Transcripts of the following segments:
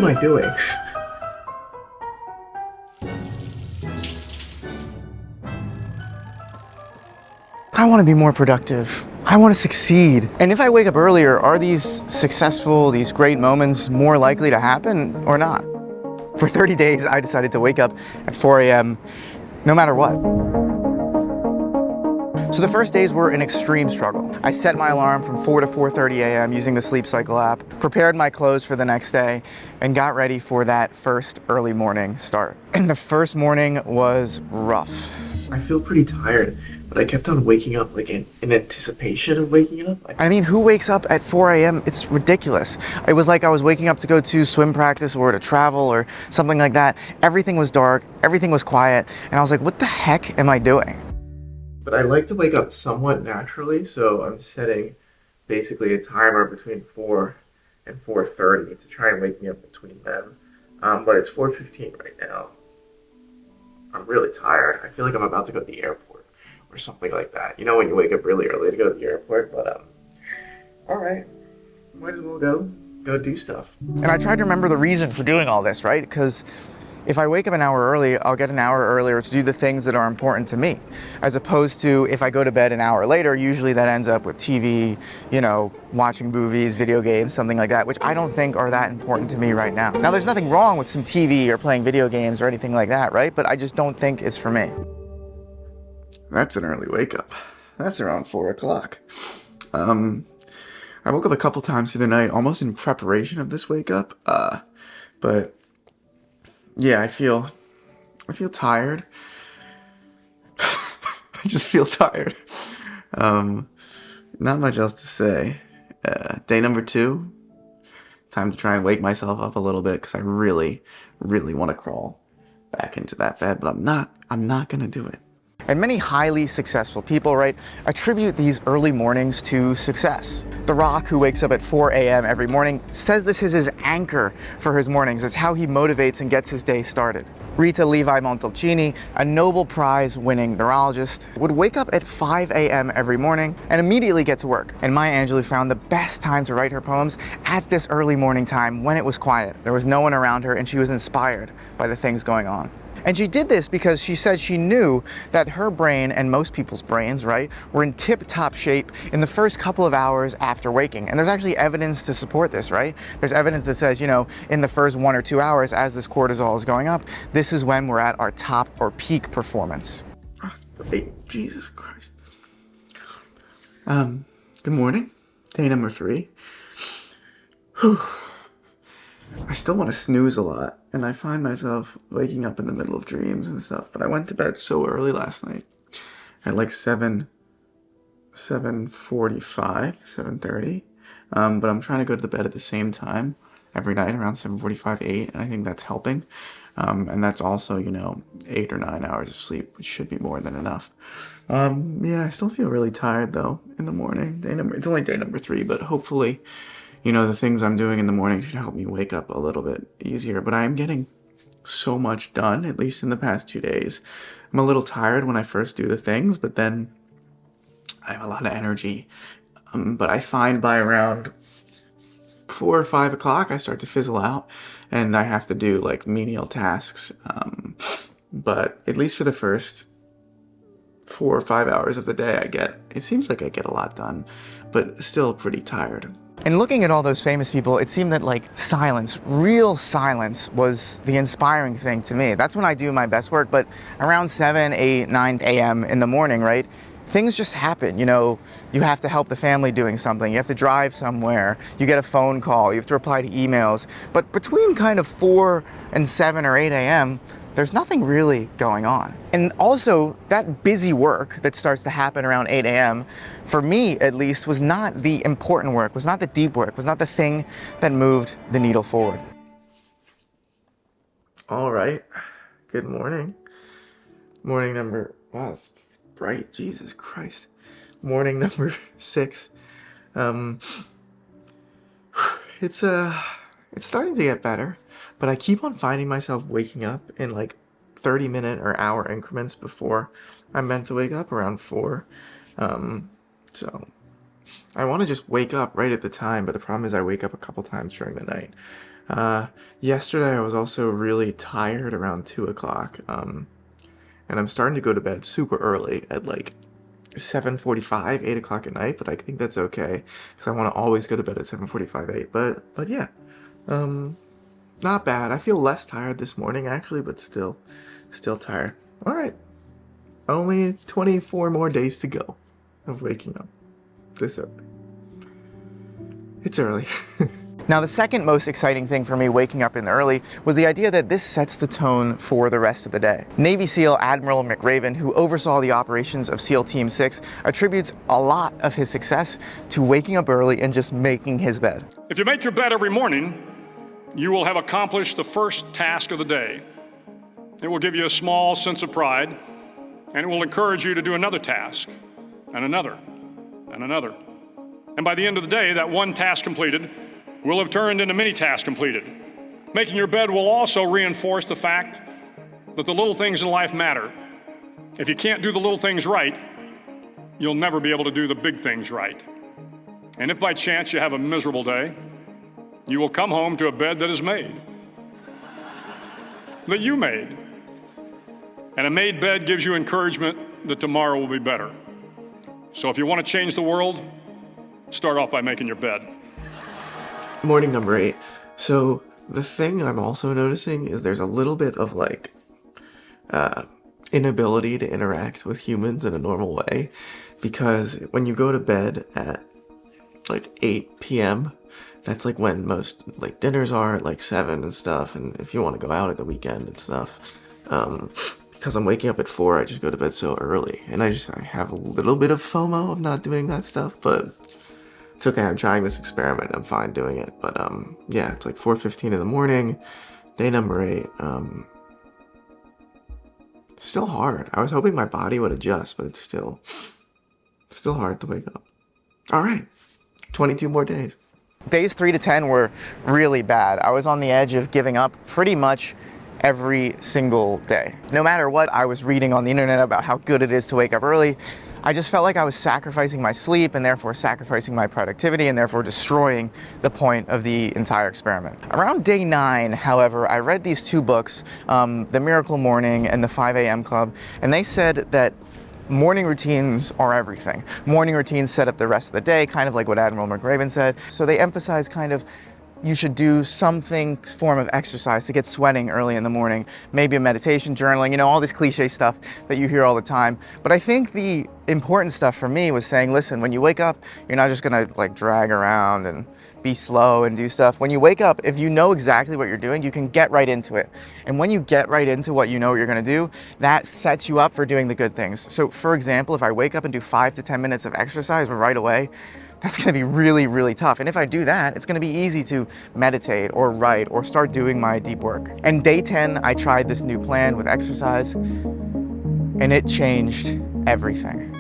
am I doing? I want to be more productive. I want to succeed. And if I wake up earlier, are these successful, these great moments more likely to happen or not? For 30 days, I decided to wake up at 4 a.m. no matter what. So the first days were an extreme struggle. I set my alarm from 4 to 4:30 a.m. using the Sleep Cycle app, prepared my clothes for the next day, and got ready for that first early morning start. And the first morning was rough. I feel pretty tired, but I kept on waking up like in anticipation of waking up. I mean, who wakes up at 4 a.m.? It's ridiculous. It was like I was waking up to go to swim practice or to travel or something like that. Everything was dark, everything was quiet, and I was like, what the heck am I doing? But I like to wake up somewhat naturally, so I'm setting basically a timer between 4 and 4:30 to try and wake me up between them. But it's 4:15 right now. I'm really tired. I feel like I'm about to go to the airport or something like that. You know when you wake up really early to go to the airport, but all right, might as well go do stuff. And I tried to remember the reason for doing all this, right? Because if I wake up an hour early, I'll get an hour earlier to do the things that are important to me, as opposed to if I go to bed an hour later, usually that ends up with TV, you know, watching movies, video games, something like that, which I don't think are that important to me right now. Now, there's nothing wrong with some TV or playing video games or anything like that, right? But I just don't think it's for me. That's an early wake up. That's around 4 o'clock. I woke up a couple times through the night, almost in preparation of this wake up. But yeah, I feel tired. I just feel tired. Not much else to say. Day number 2, time to try and wake myself up a little bit because I really, really want to crawl back into that bed, but I'm not gonna do it. And many highly successful people, right, attribute these early mornings to success. The Rock, who wakes up at 4 a.m. every morning, says this is his anchor for his mornings. It's how he motivates and gets his day started. Rita Levi Montalcini, a Nobel Prize winning neurologist, would wake up at 5 a.m. every morning and immediately get to work. And Maya Angelou found the best time to write her poems at this early morning time when it was quiet. There was no one around her and she was inspired by the things going on. And she did this because she said she knew that her brain and most people's brains, right, were in tip-top shape in the first couple of hours after waking. And there's actually evidence to support this, right? There's evidence that says, you know, in the first 1 or 2 hours as this cortisol is going up, this is when we're at our top or peak performance. Jesus Christ. Good morning. Day number 3. Whew. I still want to snooze a lot, and I find myself waking up in the middle of dreams and stuff, but I went to bed so early last night at like 7:45, 7:30, but I'm trying to go to the bed at the same time every night around 7:45, 8, and I think that's helping, and that's also, you know, 8 or 9 hours of sleep, which should be more than enough. Yeah, I still feel really tired, though, in the morning. It's only day number 3, but hopefully, you know, the things I'm doing in the morning should help me wake up a little bit easier. But I am getting so much done, at least in the past 2 days. I'm a little tired when I first do the things, but then I have a lot of energy. But I find by around 4 or 5 o'clock, I start to fizzle out, and I have to do like menial tasks. But at least for the first 4 or 5 hours of the day, it seems like I get a lot done, but still pretty tired. And looking at all those famous people, it seemed that like silence, real silence, was the inspiring thing to me. That's when I do my best work, but around 7, 8, 9 a.m. in the morning, right? Things just happen, you know, you have to help the family doing something, you have to drive somewhere, you get a phone call, you have to reply to emails. But between kind of 4 and 7 or 8 a.m., there's nothing really going on. And also, that busy work that starts to happen around 8 a.m., for me at least, was not the important work, was not the deep work, was not the thing that moved the needle forward. All right, good morning. Morning number, wow, it's bright, Jesus Christ. Morning number 6. It's starting to get better. But I keep on finding myself waking up in like 30-minute or hour increments before I'm meant to wake up around 4. So I want to just wake up right at the time, but the problem is I wake up a couple times during the night. Yesterday I was also really tired around 2 o'clock, and I'm starting to go to bed super early at like 7:45, 8 o'clock at night, but I think that's okay, because I want to always go to bed at 7:45, 8, but yeah, um, not bad. I feel less tired this morning, actually, but still tired. Alright, only 24 more days to go of waking up this early. It's early. Now, the second most exciting thing for me waking up in early was the idea that this sets the tone for the rest of the day. Navy SEAL Admiral McRaven, who oversaw the operations of SEAL Team 6, attributes a lot of his success to waking up early and just making his bed. If you make your bed every morning, you will have accomplished the first task of the day. It will give you a small sense of pride, and it will encourage you to do another task, and another, and another. And by the end of the day, that one task completed will have turned into many tasks completed. Making your bed will also reinforce the fact that the little things in life matter. If you can't do the little things right, you'll never be able to do the big things right. And if by chance you have a miserable day, you will come home to a bed that is made, that you made. And a made bed gives you encouragement that tomorrow will be better. So if you want to change the world, start off by making your bed. Morning number 8. So the thing I'm also noticing is there's a little bit of like inability to interact with humans in a normal way, because when you go to bed at like 8 p.m., that's like when most like dinners are at like 7 and stuff, and if you want to go out at the weekend and stuff, because I'm waking up at 4, I just go to bed so early, and I have a little bit of FOMO of not doing that stuff, but it's okay. I'm trying this experiment. I'm fine doing it. But yeah, it's like 4:15 in the morning, day number 8. Still hard. I was hoping my body would adjust, but it's still hard to wake up. All right, 22 more days. Days 3 to 10 were really bad. I was on the edge of giving up pretty much every single day. No matter what I was reading on the internet about how good it is to wake up early, I just felt like I was sacrificing my sleep and therefore sacrificing my productivity and therefore destroying the point of the entire experiment. Around day 9, however, I read these 2 books, The Miracle Morning and The 5 a.m. Club, and they said that morning routines are everything. Morning routines set up the rest of the day, kind of like what Admiral McRaven said. So they emphasize kind of you should do something form of exercise to get sweating early in the morning, maybe a meditation, journaling, you know, all this cliche stuff that you hear all the time. But I think the important stuff for me was saying, listen, when you wake up, you're not just gonna like drag around and be slow and do stuff. When you wake up, if you know exactly what you're doing, you can get right into it. And when you get right into what you know what you're gonna do, that sets you up for doing the good things. So for example, if I wake up and do 5 to 10 minutes of exercise right away, that's gonna be really, really tough. And if I do that, it's gonna be easy to meditate or write or start doing my deep work. And day 10, I tried this new plan with exercise, and it changed everything.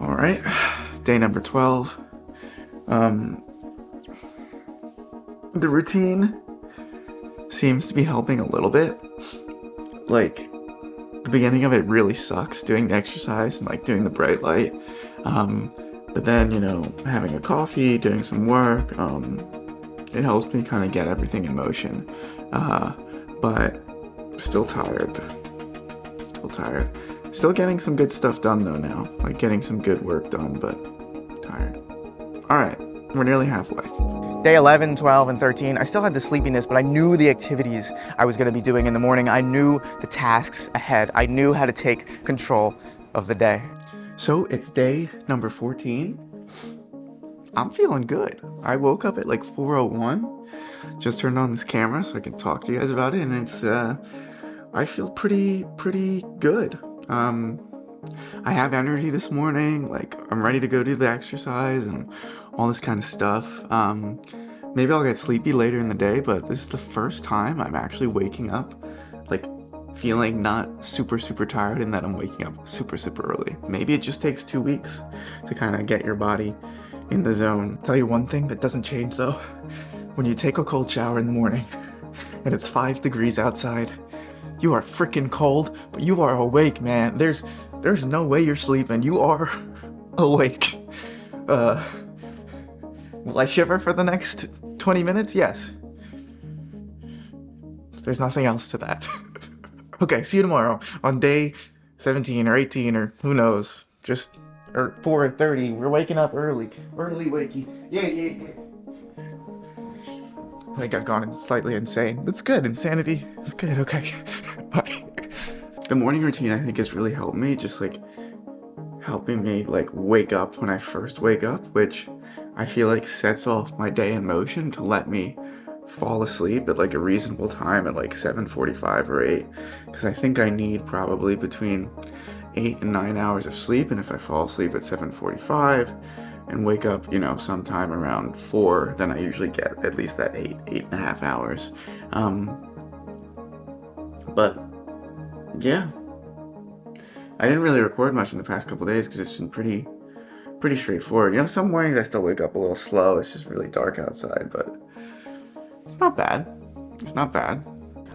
All right, day number 12. The routine seems to be helping a little bit. Like, the beginning of it really sucks, doing the exercise and like doing the bright light. But then, you know, having a coffee, doing some work, it helps me kind of get everything in motion. But still tired. Still getting some good stuff done though now. Like getting some good work done, but tired. All right, we're nearly halfway. Day 11, 12, and 13, I still had the sleepiness, but I knew the activities I was gonna be doing in the morning. I knew the tasks ahead. I knew how to take control of the day. So it's day number 14. I'm feeling good. I woke up at like 4:01. Just turned on this camera so I can talk to you guys about it, and it's I feel pretty good. I have energy this morning. Like I'm ready to go do the exercise and all this kind of stuff. Maybe I'll get sleepy later in the day, but this is the first time I'm actually waking up like feeling not super tired, and that I'm waking up super early. Maybe it just takes 2 weeks to kind of get your body in the zone. I'll tell you one thing that doesn't change though. When you take a cold shower in the morning and it's 5 degrees outside, you are freaking cold, but you are awake, man. There's no way you're sleeping. You are awake. Will I shiver for the next 20 minutes? Yes. There's nothing else to that. Okay, see you tomorrow on day 17 or 18 or who knows. Or 4:30. We're waking up early. Early wakey. Yeah. I think I've gone slightly insane. It's good. Insanity is good. Okay. Bye. The morning routine, I think, has really helped me. Just like helping me like wake up when I first wake up, which I feel like sets off my day in motion to let me fall asleep at like a reasonable time at like 7:45 or 8, because I think I need probably between 8 and 9 hours of sleep, and if I fall asleep at 7:45 and wake up, sometime around 4, then I usually get at least that 8.5 hours. But yeah, I didn't really record much in the past couple days because it's been pretty straightforward. Some mornings I still wake up a little slow. It's just really dark outside, but it's not bad. It's not bad.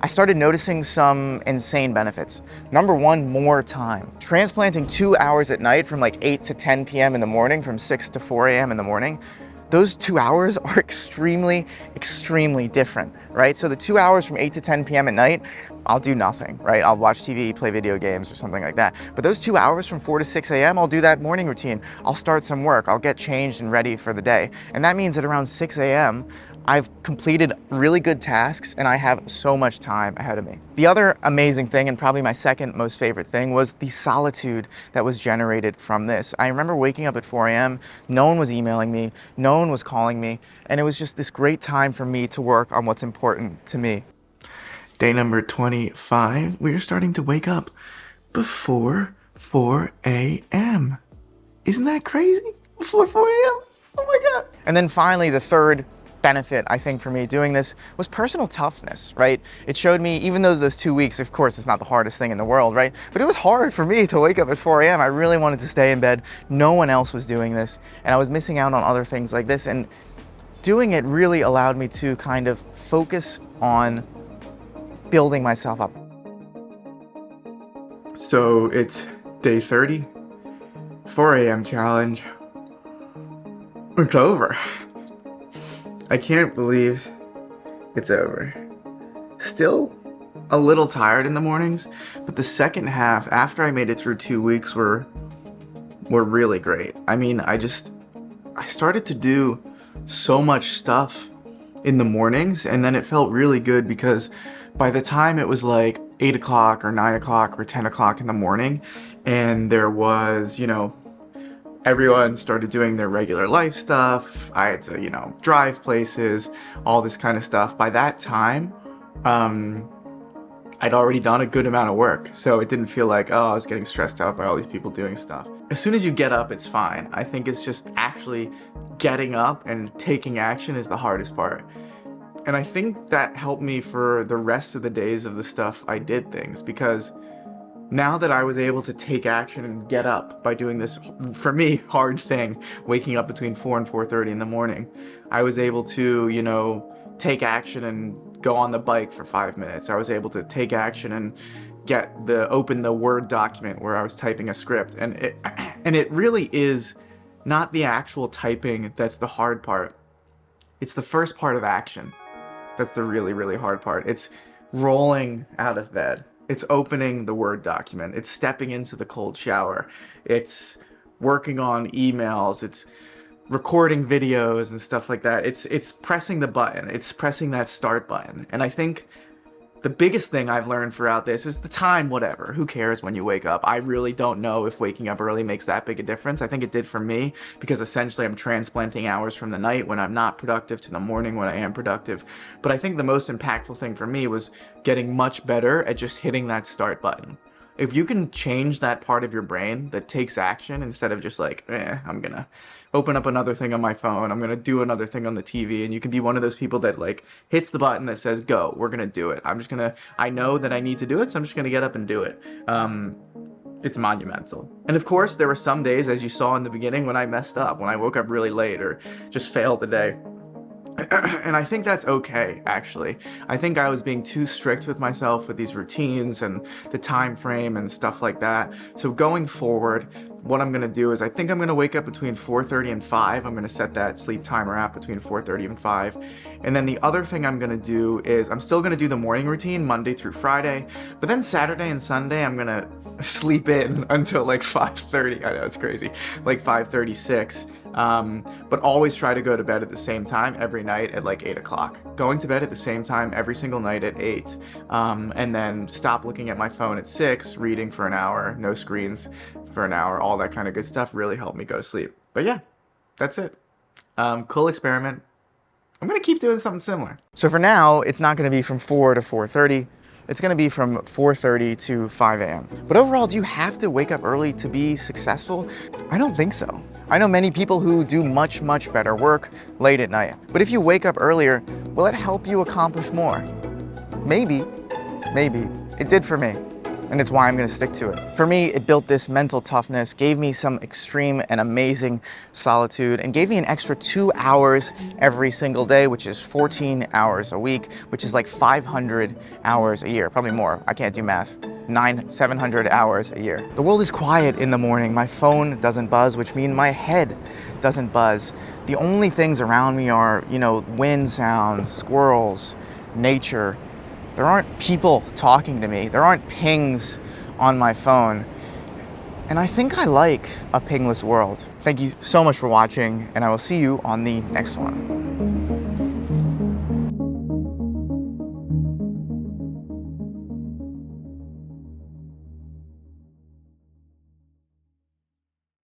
I started noticing some insane benefits. Number one, more time. Transplanting 2 hours at night from like 8 to 10 p.m. in the morning, from 6 to 4 a.m. in the morning, those 2 hours are extremely different, right? So the 2 hours from 8 to 10 p.m. at night, I'll do nothing, right? I'll watch TV, play video games or something like that. But those 2 hours from 4 to 6 a.m., I'll do that morning routine. I'll start some work. I'll get changed and ready for the day. And that means that around 6 a.m., I've completed really good tasks and I have so much time ahead of me. The other amazing thing, and probably my second most favorite thing, was the solitude that was generated from this. I remember waking up at 4 a.m., no one was emailing me, no one was calling me, and it was just this great time for me to work on what's important to me. Day number 25, we are starting to wake up before 4 a.m. Isn't that crazy? Before 4 a.m.? Oh my God. And then finally, the third benefit, I think, for me doing this was personal toughness, right? It showed me, even though those 2 weeks, of course, it's not the hardest thing in the world, right? But it was hard for me to wake up at 4 a.m. I really wanted to stay in bed. No one else was doing this, and I was missing out on other things like this. And doing it really allowed me to kind of focus on building myself up. So it's day 30, 4 a.m. challenge. It's over. I can't believe it's over. Still a little tired in the mornings, but the second half, after I made it through 2 weeks, were really great. I mean, I started to do so much stuff in the mornings, and then it felt really good because by the time it was like 8 o'clock or 9 o'clock or 10 o'clock in the morning, and there was, everyone started doing their regular life stuff. I had to, drive places, all this kind of stuff. By that time, I'd already done a good amount of work. So it didn't feel like, I was getting stressed out by all these people doing stuff. As soon as you get up, it's fine. I think it's just actually getting up and taking action is the hardest part. And I think that helped me for the rest of the days of the stuff I did things, because now that I was able to take action and get up by doing this, for me, hard thing, waking up between 4 and 4:30 in the morning, I was able to, take action and go on the bike for 5 minutes. I was able to take action and open the Word document where I was typing a script. And it really is not the actual typing that's the hard part. It's the first part of action. That's the really, really hard part. It's rolling out of bed. It's opening the Word document. It's stepping into the cold shower. It's working on emails. It's recording videos and stuff like that. It's pressing the button. It's pressing that start button. And I think the biggest thing I've learned throughout this is the time, whatever. Who cares when you wake up? I really don't know if waking up early makes that big a difference. I think it did for me, because essentially I'm transplanting hours from the night when I'm not productive to the morning when I am productive. But I think the most impactful thing for me was getting much better at just hitting that start button. If you can change that part of your brain that takes action instead of just like, I'm gonna open up another thing on my phone, I'm gonna do another thing on the TV, and you can be one of those people that like hits the button that says, go, we're gonna do it. I know that I need to do it, so I'm just gonna get up and do it. It's monumental. And of course, there were some days, as you saw in the beginning, when I messed up, when I woke up really late or just failed the day. And I think that's okay, actually. I think I was being too strict with myself with these routines and the time frame and stuff like that. So going forward, what I'm gonna do is I think I'm gonna wake up between 4:30 and 5. I'm gonna set that sleep timer app between 4:30 and 5. And then the other thing I'm gonna do is I'm still gonna do the morning routine Monday through Friday, but then Saturday and Sunday I'm gonna sleep in until like 5:30. I know it's crazy, like 5:36. But always try to go to bed at the same time every night at like 8 o'clock. Going to bed at the same time every single night at 8. And then stop looking at my phone at 6, reading for an hour, no screens for an hour, all that kind of good stuff really helped me go to sleep. But yeah, that's it. Cool experiment. I'm gonna keep doing something similar. So for now, it's not gonna be from 4 to 4:30. It's gonna be from 4:30 to 5 a.m. But overall, do you have to wake up early to be successful? I don't think so. I know many people who do much, much better work late at night. But if you wake up earlier, will it help you accomplish more? Maybe, maybe. It did for me. And it's why I'm gonna stick to it. For me, it built this mental toughness, gave me some extreme and amazing solitude, and gave me an extra 2 hours every single day, which is 14 hours a week, which is like 500 hours a year, probably more. I can't do math. 700 hours a year. The world is quiet in the morning. My phone doesn't buzz, which means my head doesn't buzz. The only things around me are, wind sounds, squirrels, nature. There aren't people talking to me. There aren't pings on my phone. And I think I like a pingless world. Thank you so much for watching, and I will see you on the next one.